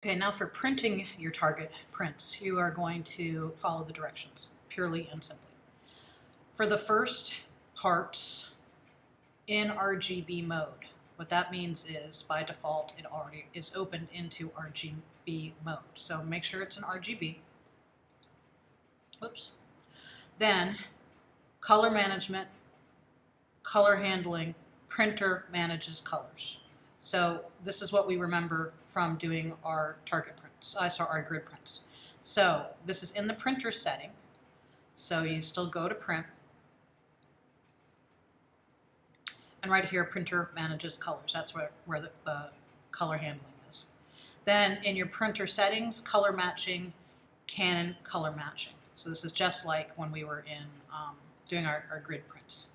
Okay, now for printing your target prints, you are going to follow the directions, purely and simply. For the first parts in RGB mode, what that means is by default it already is opened into RGB mode. So make sure it's in RGB. Whoops. Then color management, color handling, printer manages colors. So this is what we remember from doing our target prints, our grid prints. So this is in the printer setting. So you still go to print. And right here, printer manages colors. That's where the color handling is. Then in your printer settings, color matching, Canon color matching. So this is just like when we were in doing our grid prints.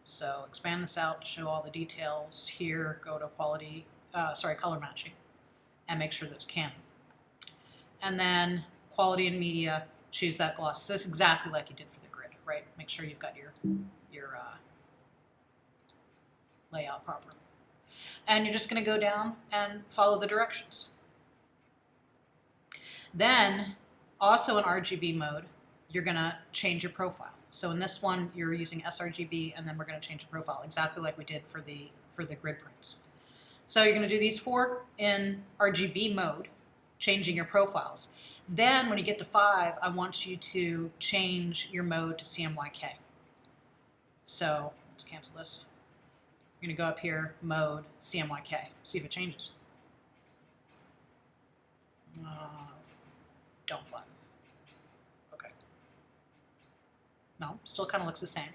So expand this out to show all the details. Here, go to color matching, and make sure that's Canon. And then quality and media, choose that glossy. So it's exactly like you did for the grid, right? Make sure you've got your layout proper. And you're just going to go down and follow the directions. Then, also in RGB mode, you're going to change your profile. So in this one, you're using sRGB, and then we're going to change the profile, exactly like we did for the grid prints. So you're going to do these 4 in RGB mode, changing your profiles. Then when you get to 5, I want you to change your mode to CMYK. So let's cancel this. You're going to go up here, mode, CMYK. See if it changes. Don't flatten. Okay. No, still kind of looks the same.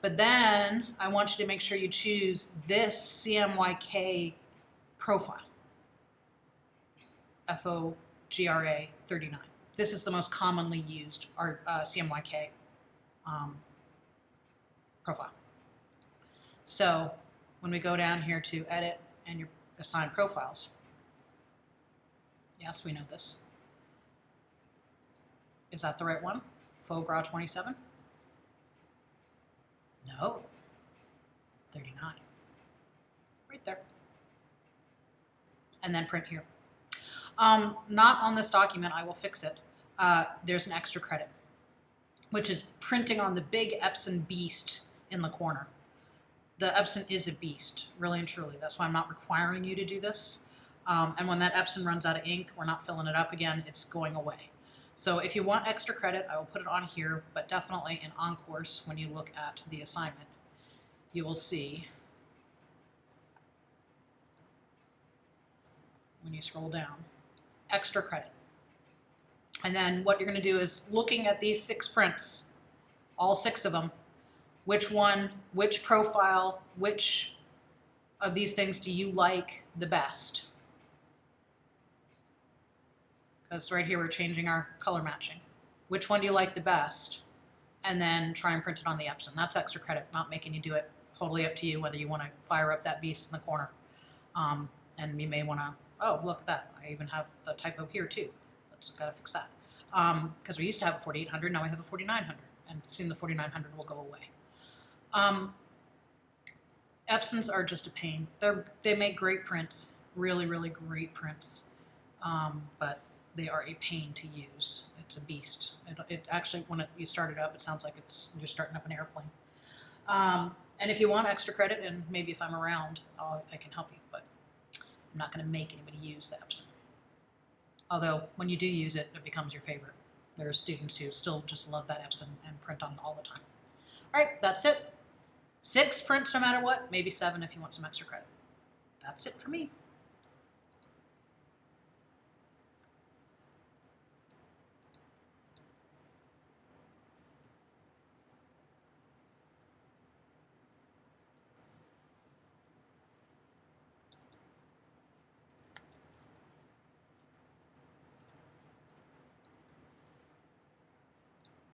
But then I want you to make sure you choose this CMYK profile. FOGRA 39. This is the most commonly used CMYK profile. So when we go down here to edit and your assign profiles, yes, we know this. Is that the right one? FOGRA 27? No. 39. Right there. And then print here. Not on this document, I will fix it. There's an extra credit, which is printing on the big Epson beast in the corner. The Epson is a beast, really and truly. That's why I'm not requiring you to do this. And when that Epson runs out of ink, we're not filling it up again, it's going away. So if you want extra credit, I will put it on here, but definitely in OnCourse, when you look at the assignment, you will see, when you scroll down, extra credit. And then what you're going to do is looking at these 6 prints, all 6 of them, which one, which profile, which of these things do you like the best? Because right here we're changing our color matching. Which one do you like the best? And then try and print it on the Epson. That's extra credit, not making you do it. Totally up to you whether you want to fire up that beast in the corner. And you may want to, oh, look at that. I even have the typo here too. Let's gotta fix that. Because we used to have a 4800, now we have a 4900. And soon the 4900 will go away. Epsons are just a pain. They make great prints, really, really great prints, but they are a pain to use. It's a beast. It actually, when you start it up, it sounds like you're starting up an airplane. And if you want extra credit, and maybe if I'm around, I can help you, but I'm not going to make anybody use the Epson. Although, when you do use it, it becomes your favorite. There are students who still just love that Epson and print on it all the time. All right, that's it. 6 prints no matter what, maybe 7 if you want some extra credit. That's it for me.